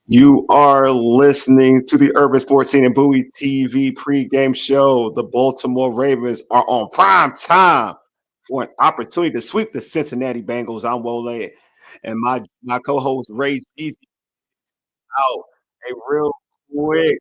You are listening to the Urban Sports Scene and Bowie TV pregame show. The Baltimore Ravens are on prime time for an opportunity to sweep the Cincinnati Bengals. I'm Wole, and my co-host Ray Cheesy out. A real quick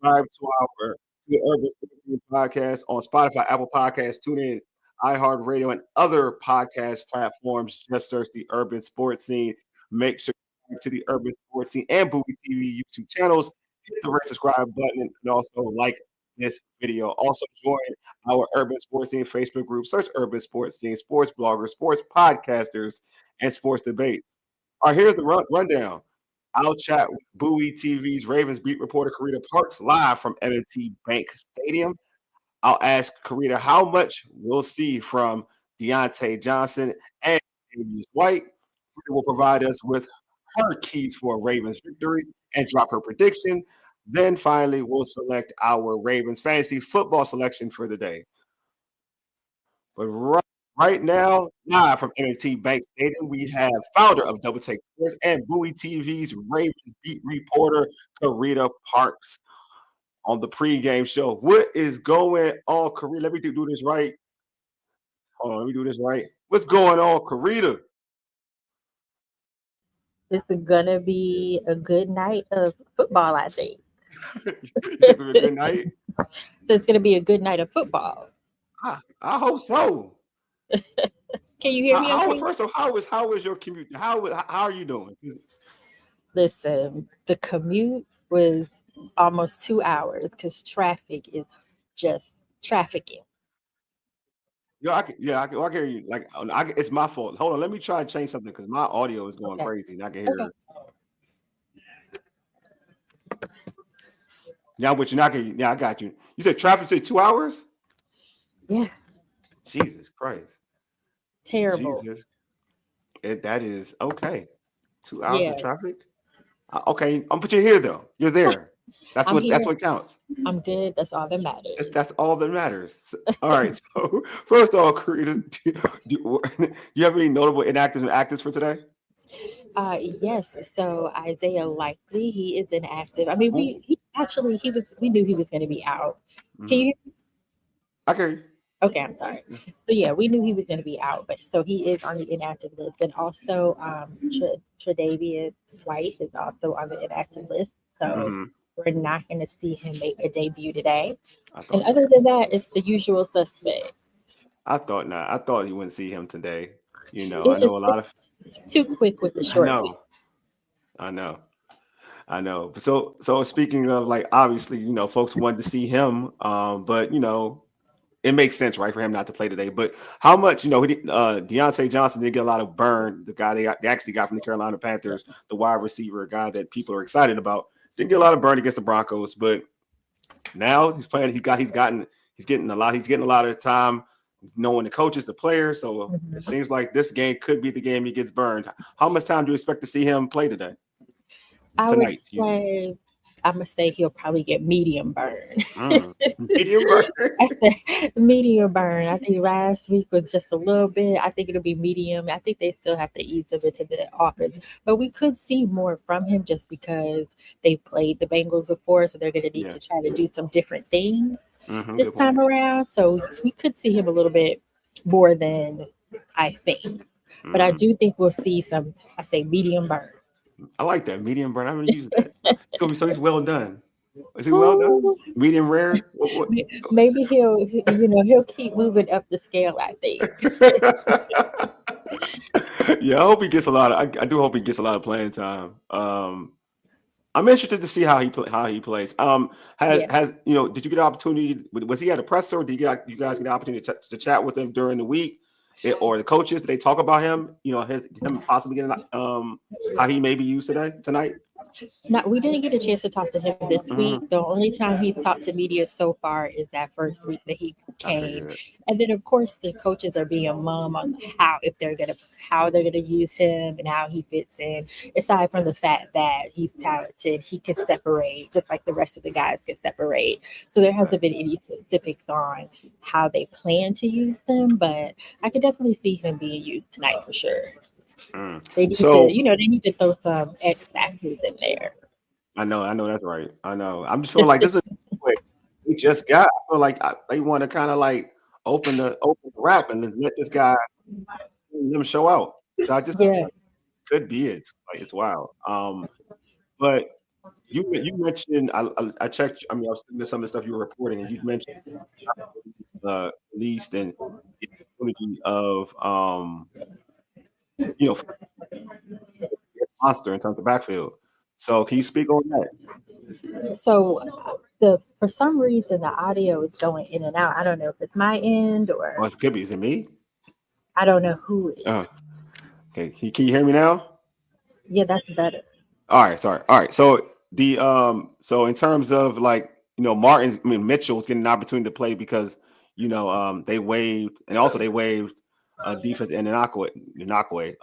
subscribe to the Urban Sports Scene podcast on Spotify, Apple Podcasts, TuneIn, iHeartRadio, and other podcast platforms. Just search the Urban Sports Scene. Make sure to the Urban Sports Scene and Bowie TV YouTube channels. Hit the red subscribe button and also like this video. Also join our Urban Sports Scene Facebook group. Search Urban Sports Scene, sports bloggers, sports podcasters, and sports debates. All right, here's the rundown. I'll chat with Bowie TV's Ravens beat reporter Carita Parks live from M&T Bank Stadium. I'll ask Carita how much we'll see from Deontay Johnson and Davius White. Carita will provide us with her keys for a Ravens victory and drop her prediction. Then finally, we'll select our Ravens fantasy football selection for the day. But right now, live from M&T Bank Stadium, we have founder of Double Take Sports and Bowie TV's Ravens beat reporter Carita Parks on the pregame show. What is going on, Carita? Let me do this right. Hold on, let me do this right. What's going on, Carita? It's gonna be a good night of football, I think. It's a good night. So it's gonna be a good night of football. I hope so. Can you hear me? Okay? First of all, how is your commute? How are you doing? Listen, the commute was almost 2 hours because traffic is just trafficking. I can hear you. Like, it's my fault. Hold on, let me try to change something because my audio is going crazy and I can hear it. Yeah, but you're not getting. Yeah, I got you. You said traffic said 2 hours? Yeah. Jesus Christ. Terrible. Jesus. That is okay. 2 hours of traffic? Okay, I'm put you here though. You're there. That's what counts. I'm good. That's all that matters. That's all that matters. All right. So first of all, Carita, do you have any notable inactives and actives for today? Yes. So Isaiah Likely, he is inactive. I mean, we knew he was going to be out. Can you hear me? Okay. Okay, I'm sorry. So yeah, we knew he was going to be out, but so he is on the inactive list, and also Tre'Davious White is also on the inactive list. So we're not going to see him make a debut today. And other than that, it's the usual suspect. I thought not. I thought you wouldn't see him today. You know, it's I know a lot of too quick with the short. I know. So speaking of, like, obviously, you know, folks wanted to see him, but you know, it makes sense, right, for him not to play today. But how much, you know, Deontay Johnson did get a lot of burn. The guy they actually got from the Carolina Panthers, the wide receiver, a guy that people are excited about, didn't get a lot of burn against the Broncos. But now he's playing. He's getting a lot of time knowing the coaches, the players. So it seems like this game could be the game he gets burned. How much time do you expect to see him play today? Tonight, I'm gonna say he'll probably get medium burn. Medium burn. I said medium burn. I think last week was just a little bit. I think it'll be medium. I think they still have to ease him into the offense, but we could see more from him just because they played the Bengals before, so they're gonna need to try to do some different things this time around. So we could see him a little bit more than I think, but I do think we'll see some. I say medium burn. I like that medium burn. I'm gonna use that. So he's well done. Is he well done? Medium rare? What? Maybe he'll keep moving up the scale, I think. Yeah, I hope he gets a lot of. I do hope he gets a lot of playing time. I'm interested to see how he plays. Has you know? Did you get an opportunity? Was he at a presser? Or did you guys get the opportunity to chat with him during the week? Or the coaches, did they talk about him? You know, him possibly getting how he may be used tonight? No, we didn't get a chance to talk to him this week. The only time he's talked to media so far is that first week that he came, and then of course the coaches are being mum on how they're gonna use him and how he fits in. Aside from the fact that he's talented, he can separate just like the rest of the guys can separate. So there hasn't been any specifics on how they plan to use them, but I could definitely see him being used tonight for sure. They need to throw some X factors in there. I know that's right. I know. I'm just feeling like this is what we just got. I feel like they want to kind of like open the wrap and then let this guy let him show out. So I just Yeah. could be it. Like it's wild. But you mentioned I checked. I mean, I was looking at some of the stuff you were reporting, and you mentioned least and the opportunity of you know monster in terms of backfield. So can you speak on that? So the for some reason the audio is going in and out. I don't know if it's my end Well, or it could be. Is it me? I don't know who it is. Oh, okay. Can you hear me now? Yeah, that's better. All right. Sorry. All right. So so in terms of like Mitchell's getting an opportunity to play because they waived and also they waived defense and Inakwe.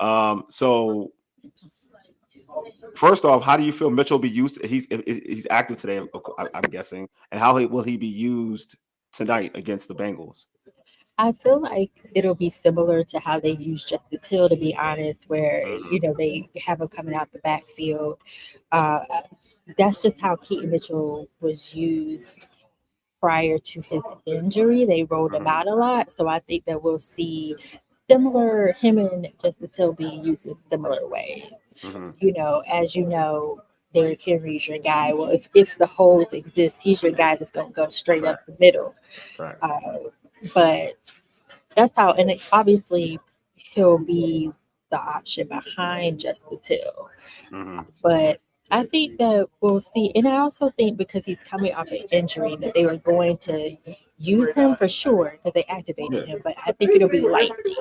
So first off, how do you feel Mitchell will be used? He's active today, I'm guessing, and how will he be used tonight against the Bengals? I feel like it'll be similar to how they use Justice Hill, to be honest, where they have him coming out the backfield. Uh, that's just how Keaton Mitchell was used prior to his injury. They rolled him out a lot, so I think that we'll see him and Justice Hill being used in similar ways. As you know, Derrick Henry's your guy. Well, if the holes exist, he's your guy that's going to go straight up the middle. Right. But that's how, and obviously he'll be the option behind Justice Hill. But I think that we'll see, and I also think because he's coming off an injury that they were going to use him for sure because they activated him. But I think it'll be lightly.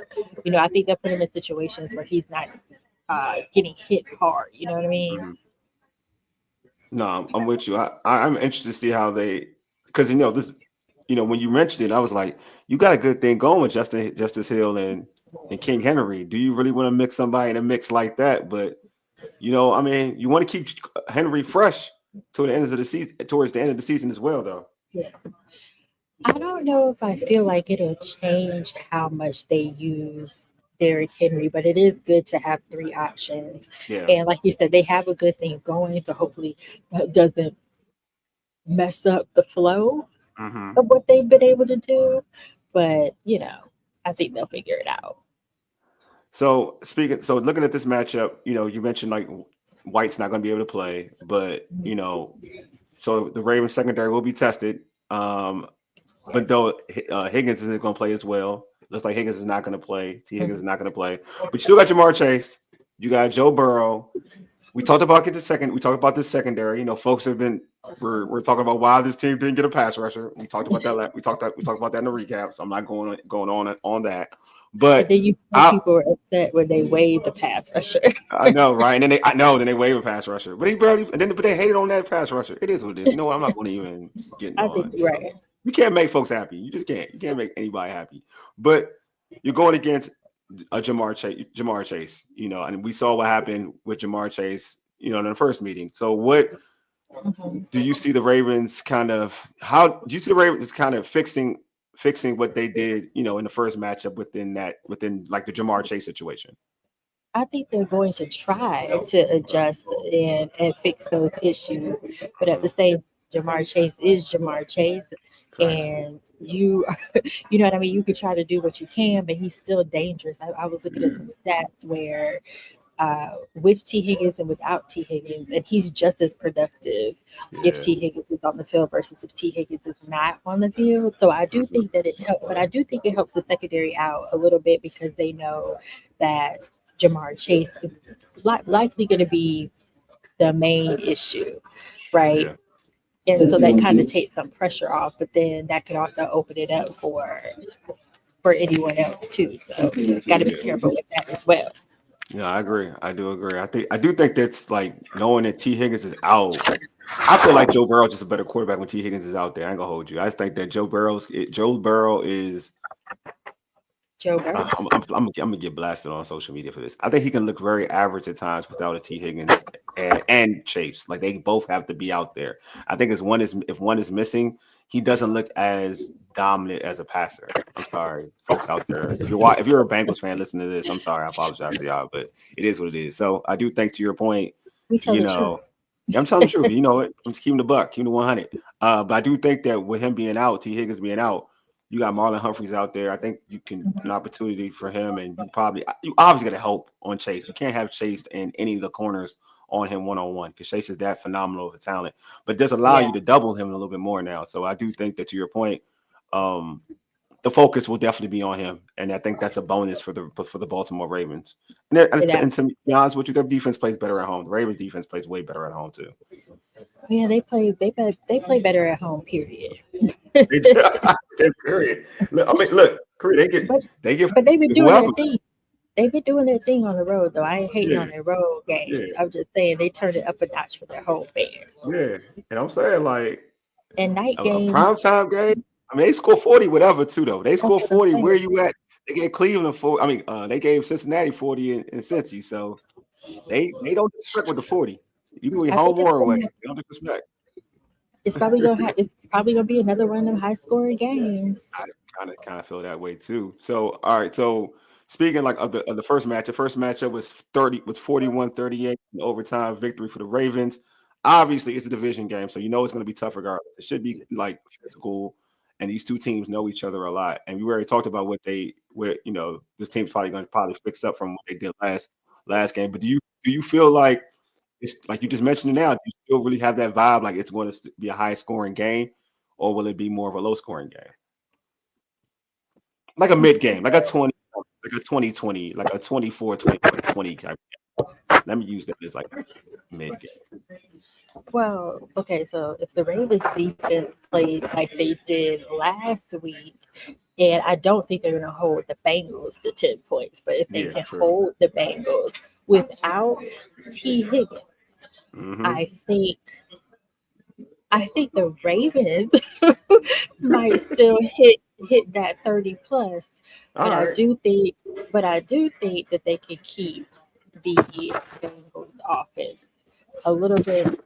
I think they'll put him in situations where he's not getting hit hard. You know what I mean? No, I'm with you. I'm interested to see how because this, when you mentioned it, I was like, you got a good thing going with Justice Hill and King Henry. Do you really want to mix somebody in a mix like that? But I mean, you want to keep Henry fresh to the end of the season, towards the end of the season as well, though. Yeah. I don't know if I feel like it'll change how much they use Derrick Henry, but it is good to have three options. Yeah. And like you said, they have a good thing going, so hopefully that doesn't mess up the flow of what they've been able to do. But I think they'll figure it out. So looking at this matchup, you mentioned like White's not going to be able to play, but so the Ravens secondary will be tested. But though Higgins isn't going to play as well. Looks like Higgins is not going to play. T. Higgins is not going to play. But you still got Jamar Chase. You got Joe Burrow. We talked about this secondary. Folks have been we're talking about why this team didn't get a pass rusher. We talked about that. We talked about that in the recap. So I'm not going on that. But people were upset when they waived a pass rusher. I know, right? And then they waive a pass rusher, but they hated on that pass rusher. It is what it is. You know what? I'm not going to even get on. I think you're right. You can't make folks happy. You just can't. You can't make anybody happy. But you're going against Jamar Chase. And we saw what happened with Jamar Chase. In the first meeting. So what do you see the Ravens how do you see the Ravens kind of fixing what they did, in the first matchup within like the Jamar Chase situation? I think they're going to try to adjust and fix those issues, but at the same, Jamar Chase is Jamar Chase, and you know what I mean. You could try to do what you can, but he's still dangerous. I was looking at some stats where with T. Higgins and without T. Higgins, and he's just as productive if T. Higgins is on the field versus if T. Higgins is not on the field. So I do think that it helps, but I do think it helps the secondary out a little bit because they know that Jamar Chase is likely going to be the main issue, right? Yeah. And so that kind of takes some pressure off, but then that could also open it up for anyone else too. So got to be careful with that as well. Yeah, I agree. I do agree. I do think that's like knowing that T. Higgins is out. I feel like Joe Burrow is just a better quarterback when T. Higgins is out there. I ain't gonna hold you. I just think that Joe Burrow is. Joe Burrow. I'm gonna get blasted on social media for this. I think he can look very average at times without a T. Higgins and Chase. Like they both have to be out there. I think if one is missing, he doesn't look as dominant as a passer. I'm sorry, folks out there. If you're a Bengals fan listening to this, I'm sorry. I apologize to y'all, but it is what it is. So I do think to your point, we tell the truth. Yeah, I'm telling the truth. You know it. I'm just keeping the buck, keeping the 100. But I do think that with him being out, T. Higgins being out, you got Marlon Humphreys out there. I think you can an opportunity for him, and you obviously got to help on Chase. You can't have Chase and any of the corners on him one-on-one because Chase is that phenomenal of a talent. But it does allow you to double him a little bit more now. So I do think that, to your point, the focus will definitely be on him, and I think that's a bonus for the Baltimore Ravens. And to be honest with you, their defense plays better at home. The Ravens defense plays way better at home too. Yeah, they play better at home. Period. Period. Look, they get but they've been doing whoever. their thing. They've been doing their thing on the road, though. I ain't hating on their road games. Yeah. I'm just saying they turned it up a notch for their home fans. Yeah, and I'm saying like and night a games, primetime game. I mean, they score 40, whatever, too, though. They score 40. Where you at? They gave Cleveland 40. I mean, they gave Cincinnati 40 in Cincy, so they don't disrespect with the 40. You can be home or away. They don't disrespect. It's probably gonna be another one of them high scoring games. I kind of feel that way too. So all right, so speaking like of the first match, the first matchup was 41-38 overtime victory for the Ravens. Obviously, it's a division game, so you know it's going to be tough regardless. It should be like physical, and these two teams know each other a lot. And we already talked about what this team's probably going to fix up from what they did last game. But do you feel like it's like you just mentioned it now? Do you still really have that vibe like it's going to be a high scoring game, or will it be more of a low scoring game? Like a mid game, like a 20, like a 20-20, like a 24-20. Let me use that as like mid game. Well, okay, so if the Ravens defense played like they did last week, and I don't think they're going to hold the Bengals to 10 points, but if they can hold the Bengals without T. Higgins, I think the Ravens might still hit that 30 plus. But I do think that they can keep the Bengals offense a little bit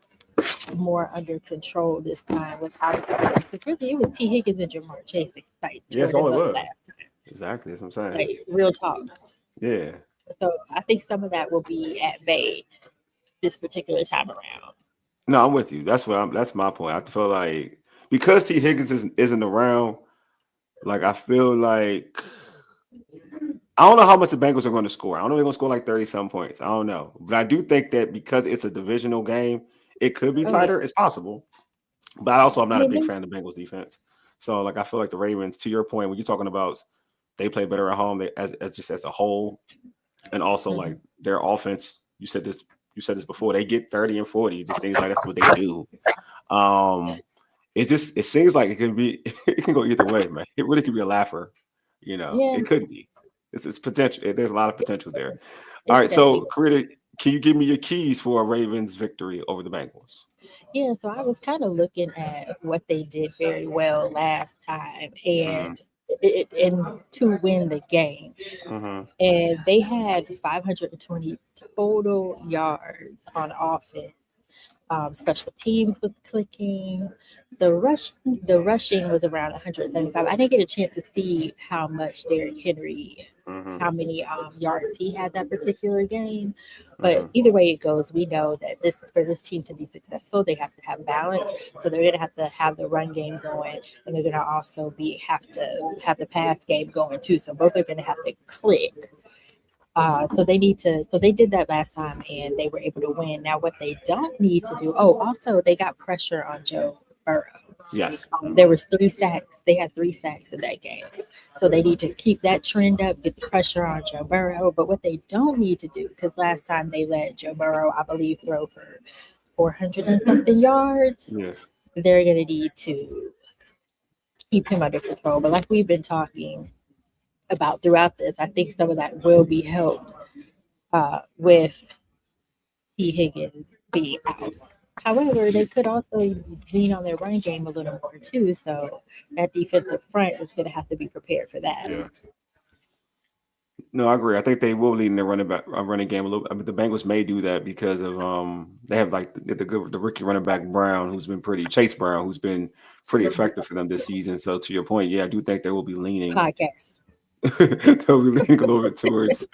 more under control this time without because really it was T. Higgins and Jamar Chase like yes, all it was. Last time. Exactly, that's what I'm saying. Like, real talk. Yeah. So I think some of that will be at bay this particular time around. No, I'm with you. That's my point. I feel like because T. Higgins isn't around, like I feel like I don't know how much the Bengals are going to score. I don't know if they're going to score like 30-some points. I don't know. But I do think that because it's a divisional game, it could be tighter. It's possible. But I'm not a big fan of the Bengals defense. So like I feel like the Ravens, to your point, when you're talking about they play better at home as a whole. And also like their offense, you said this before, they get 30 and 40. It just seems like that's what they do. It seems like it can go either way, man. It really could be a laugher. It could be. It's potential. There's a lot of potential there. All right, so Carita, can you give me your keys for a Ravens victory over the Bengals? Yeah, so I was kind of looking at what they did very well last time and to win the game. And they had 520 total yards on offense. Special teams was clicking. The rushing was around 175. I didn't get a chance to see how much Derrick Henry, how many yards he had that particular game. But either way it goes, we know that for this team to be successful, they have to have balance. So they're going to have the run game going, and they're going to also have to have the pass game going too. So both are going to have to click. So they did that last time and they were able to win. Now what they don't need to do, also they got pressure on Joe Burrow. Yes. There was 3 sacks. They had 3 sacks in that game. So they need to keep that trend up, get the pressure on Joe Burrow. But what they don't need to do, because last time they let Joe Burrow, I believe, throw for 400 and something yards, they're going to need to keep him under control. But like we've been talking about throughout this, I think some of that will be helped with T. Higgins being out. However, they could also lean on their run game a little more too. So that defensive front is going to have to be prepared for that. Yeah. No, I agree. I think they will lean their running game a little. I mean, the Bengals may do that because of they have like the rookie running back Chase Brown, who's been pretty effective for them this season. So to your point, I do think they will be leaning. Podcast. They'll be leaning a little bit towards.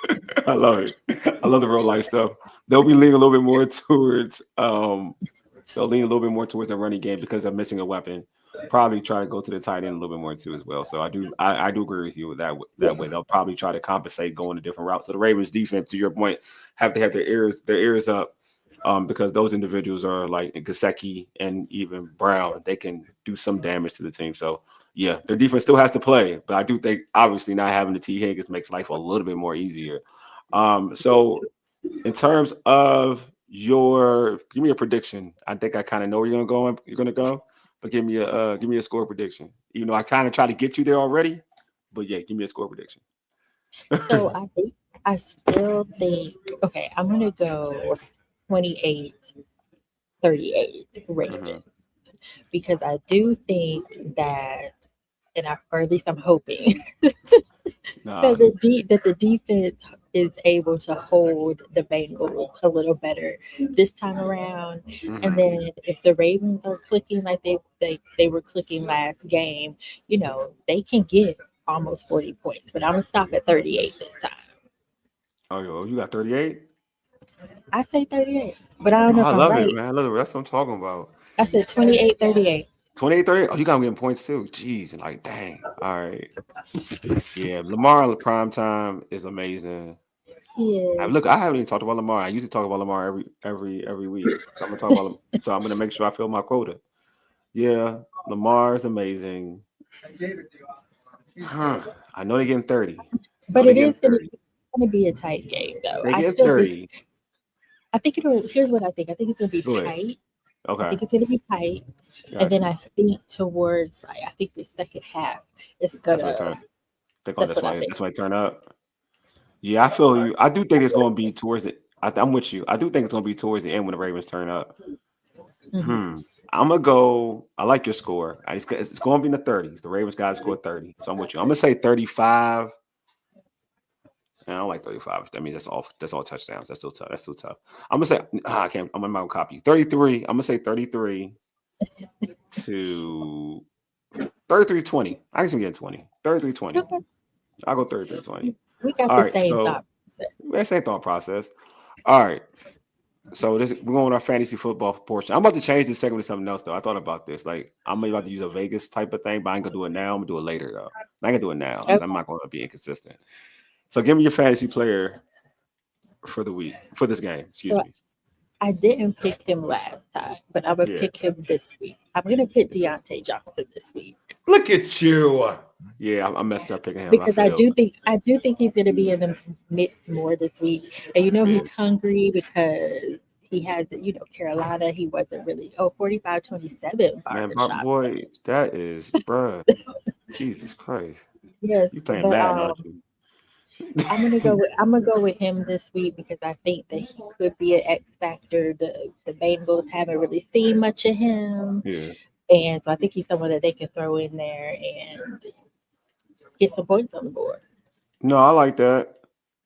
I love it. I love the real life stuff. They'll be leaning a little bit more towards they'll lean a little bit more towards the running game because they're missing a weapon. Probably try to go to the tight end a little bit more too as well. So I do agree with you with that way. They'll probably try to compensate going a different route. So the Ravens defense, to your point, have to have their ears up because those individuals are like Gesicki and even Brown. They can do some damage to the team. So yeah, their defense still has to play, but I do think obviously not having the T Higgins makes life a little bit more easier. So in terms of give me a prediction. I think I kind of know where you're gonna go, but give me a score prediction. Even though I kind of try to get you there already, but yeah, give me a score prediction. So I still think, okay, I'm gonna go 28-38 Ravens because I do think that, or at least I'm hoping that the defense is able to hold the Bengals a little better this time around. And then if the Ravens are clicking like they were clicking last game, they can get almost 40 points. But I'm gonna stop at 38 this time. Oh, you got 38? I say 38, but I don't know if I I'm love right. it, man. I love it. That's what I'm talking about. I said 28-38. 28-38? Oh, you got me getting points too. Jeez, like dang. All right. Yeah, Lamar on the prime time is amazing. Yeah. Look, I haven't even talked about Lamar. I usually talk about Lamar every week. So I'm gonna talk about him. So I'm gonna make sure I fill my quota. Yeah, Lamar is amazing. I know they're getting 30. But it is going to be a tight game, though. They get 30. Here's what I think. I think it's going to be tight. Okay. I think it's going to be tight. Gotcha. And then I think towards, I think the second half, it's going to. That's why it turn up. Yeah, I feel you. I do think it's going to be towards it. I'm with you. I do think it's going to be towards the end when the Ravens turn up. I'm gonna go. I like your score. It's going to be in the 30s. The Ravens got to score 30. So I'm with you. I'm gonna say 35. And I don't like 35. That means that's all touchdowns. That's still tough. I'm gonna say I can't. I'm in my own copy. 33. I'm gonna say 33 to 33-20. I guess I'm getting 20. 33-20. Okay. I'll go 33-20. We got the same thought process. Same thought process. All right. So we're going with our fantasy football portion. I'm about to change this segment to something else, though. I thought about this. Like, I'm about to use a Vegas type of thing, but I ain't gonna do it now. I'm gonna do it later, though. I ain't gonna do it now because I'm not gonna be inconsistent. So give me your fantasy player for the week, for this game. Excuse me. I didn't pick him last time, but I'm going to pick him this week. I'm going to pick Deontay Johnson this week. Look at you. Yeah, I messed up picking him. Because I do think he's going to be in the mix more this week. And he's hungry because he has, Carolina, he wasn't really, 45-27. Man, boy, that is, bruh. Jesus Christ. Yes. You playing Madden, aren't you? I'm gonna go with him this week because I think that he could be an X factor. The Bengals haven't really seen much of him, and so I think he's someone that they can throw in there and get some points on the board. No, I like that.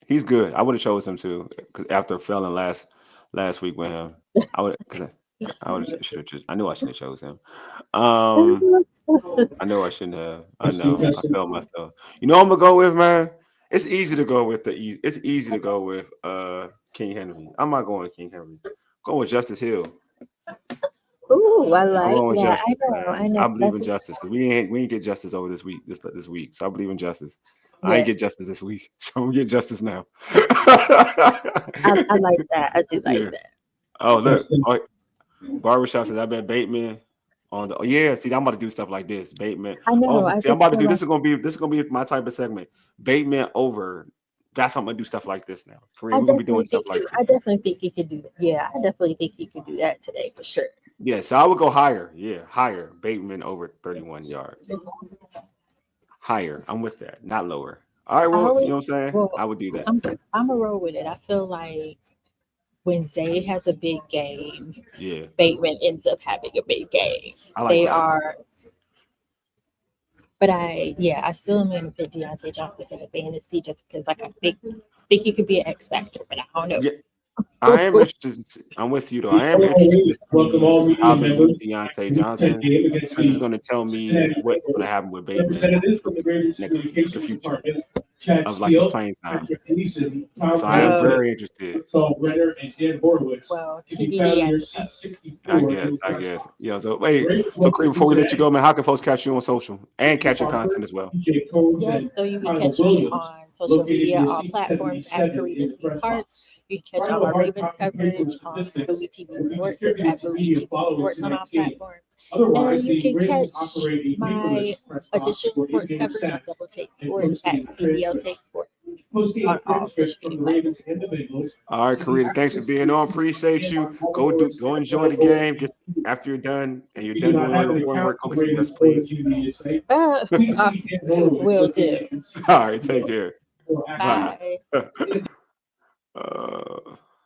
He's good. I would have chosen him too because after failing last week with him, I knew I shouldn't have chosen him. I know I shouldn't have. I know I failed myself. I'm gonna go with, man. It's easy to go with King Henry. I'm not going with King Henry. I'm going with Justice Hill. Ooh, I like that. Justice, I know. I believe in justice because we ain't get justice over this week. So I believe in justice. Yeah. I ain't get justice this week, so I'm getting justice now. I like that. I do like that. Oh, look. Barbershop says I bet Bateman on the see, I'm about to do stuff like this. Bateman. I know. I'm about to do this is gonna be my type of segment. Bateman over. That's how I'm gonna do stuff like this now. Kareem, we're gonna be doing stuff like this. I definitely think he could do that. Yeah, I definitely think he could do that today for sure. Yeah, so I would go higher. Yeah, higher. Bateman over 31 yards. Higher. I'm with that, not lower. All right, well, you know what I'm saying? Well, I would do that. I'm gonna roll with it. I feel like when Zay has a big game, Bateman ends up having a big game. They are. But I still am going to pick Deontay Johnson for the fantasy just because, I think he could be an X factor, but I don't know. Yeah, I am interested. I'm with you though. I am interested to see how they use Deontay Johnson because it's going to tell me what's going to happen with Bateman for the future of like his playing time. So I am very interested. Well, TBD, I guess. Yeah. So wait. So Kareem, before we let you go, man, how can folks catch you on social and catch your content as well? Yes, so you can catch me on social media, all platforms at Carita Parks. You can catch all our Ravens coverage on Bowie TV Sports at Bowie TV Sports on all platforms. And you can catch my additional sports coverage on Double Take Sports at DBL Take Sports on all social media platforms. All right, Karita, thanks for being on. Appreciate you. Go enjoy the game. Just after you're done and you're done doing all your work, go get some rest, please. Will do. All right, take care. Bye.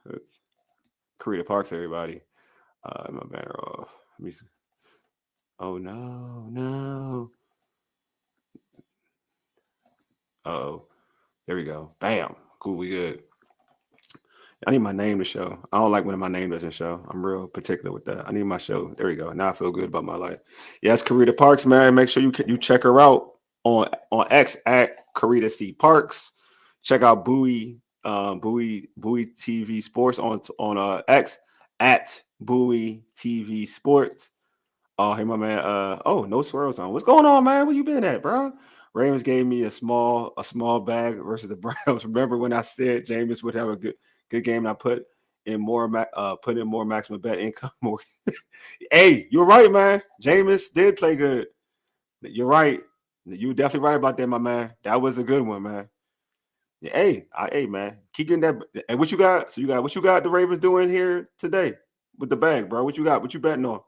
It's Carita Parks, everybody. My banner off. Let me see. Oh no. Oh, there we go. Bam. Cool, we good. I need my name to show. I don't like when my name doesn't show. I'm real particular with that. I need my show. There we go. Now I feel good about my life. Yes, Carita Parks, man. Make sure you check her out on X at Carita C Parks. Check out Bowie TV Sports on X at Bowie TV Sports. Oh, hey, my man. No swirls on. What's going on, man? Where you been at, bro? Ravens gave me a small bag versus the Browns. Remember when I said Jameis would have a good game, and I put in more maximum bet income. Hey, you're right, man. Jameis did play good. You're right. You're definitely right about that, my man. That was a good one, man. Yeah, hey, man. Keep getting that. And what you got? So what you got the Ravens doing here today with the bag, bro? What you got? What you betting on?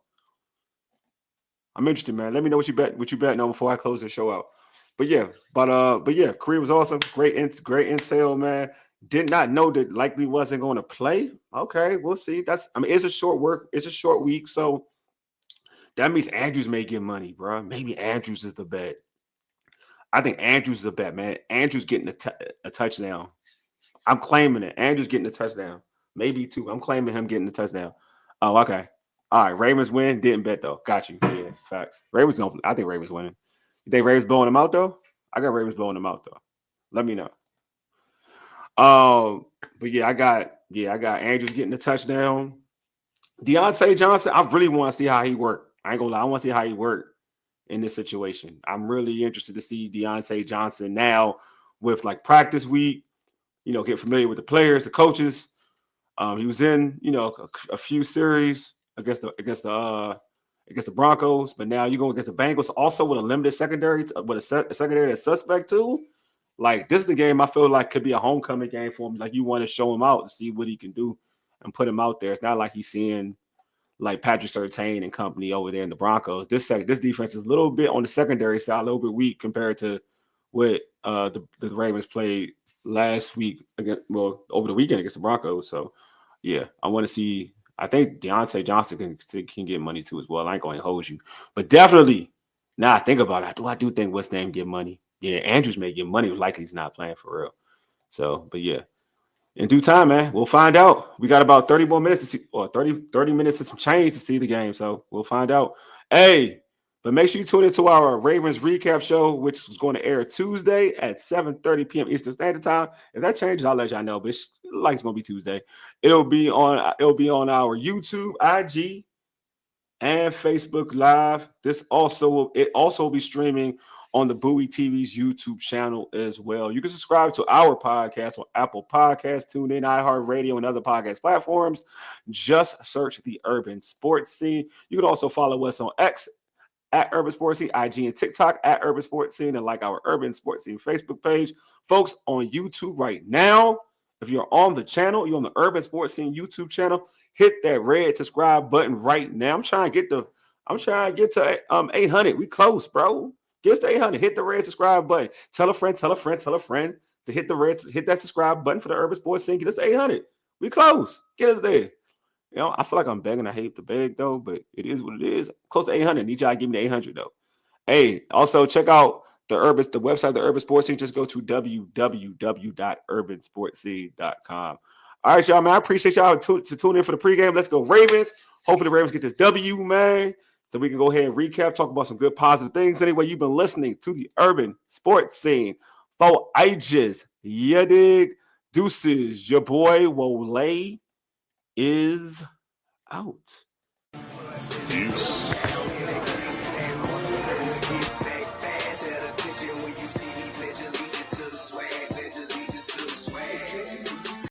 I'm interested, man. Let me know what you betting on before I close the show out. But yeah, Korea was awesome. Great intel, man. Did not know that likely wasn't going to play. Okay, we'll see. It's a short week, so that means Andrews may get money, bro. Maybe Andrews is the bet. I think Andrews is the bet, man. Andrews getting a touchdown. I'm claiming it. Andrews getting a touchdown. Maybe two. I'm claiming him getting the touchdown. Oh, okay. All right. Ravens win. Didn't bet though. Got you. Yeah, facts. I think Ravens winning. You think Ravens blowing them out though? I got Ravens blowing them out though. Let me know. But yeah, I got Andrews getting the touchdown. Deontay Johnson, I really want to see how he worked. I ain't gonna lie, I want to see how he worked in this situation. I'm really interested to see Deontay Johnson now with like practice week. Get familiar with the players, the coaches. He was in a few series against the Broncos, but now you're going against the Bengals, also with a limited secondary, with a secondary that's suspect too. Like this is the game I feel like could be a homecoming game for him. Like you want to show him out to see what he can do and put him out there. It's not like he's seeing like Patrick Surtain and company over there in the Broncos. This defense is a little bit on the secondary side, a little bit weak compared to what the Ravens played last week over the weekend against the Broncos. So yeah, I want to see. I think Deontay Johnson can get money too as well. I ain't going to hold you, but definitely now I think about it. I do think what's name get money. Yeah, Andrews may get money. Likely he's not playing for real. So, but yeah, in due time, man, we'll find out. We got about 30 more minutes to see, or 30 minutes and some change to see the game. So we'll find out. Hey, but make sure you tune into our Ravens recap show, which is going to air Tuesday at 7:30 p.m. Eastern Standard Time. If that changes, I'll let y'all know. But it's going to be Tuesday. It'll be on our YouTube, IG, and Facebook Live. It also will be streaming on the Bowie TV's YouTube channel as well. You can subscribe to our podcast on Apple Podcasts, TuneIn, iHeartRadio, and other podcast platforms. Just search the Urban Sports Scene. You can also follow us on X at Urban Sports Scene, IG and TikTok at Urban Sports Scene, and like our Urban Sports Scene Facebook page. Folks, on YouTube right now, if you're on the channel, you're on the Urban Sports Scene YouTube channel, hit that red subscribe button right now. I'm trying to get to 800. We close, bro. Get us to 800. Hit the red subscribe button. Tell a friend to hit that subscribe button for the Urban Sports Scene. Get us to 800. We close. Get us there. I feel like I'm begging. I hate to beg though, but it is what it is. Close to 800. Need y'all to give me the 800 though. Hey, also check out the website, the Urban Sports Scene. Just go to www.urbansportscene.com. All right, y'all, man. I appreciate y'all to tune in for the pregame. Let's go Ravens. Hoping the Ravens get this W, man. So we can go ahead and recap, talk about some good positive things. Anyway, you've been listening to the Urban Sports Scene for ages. You dig? Deuces. Your boy Wole is out. Peace.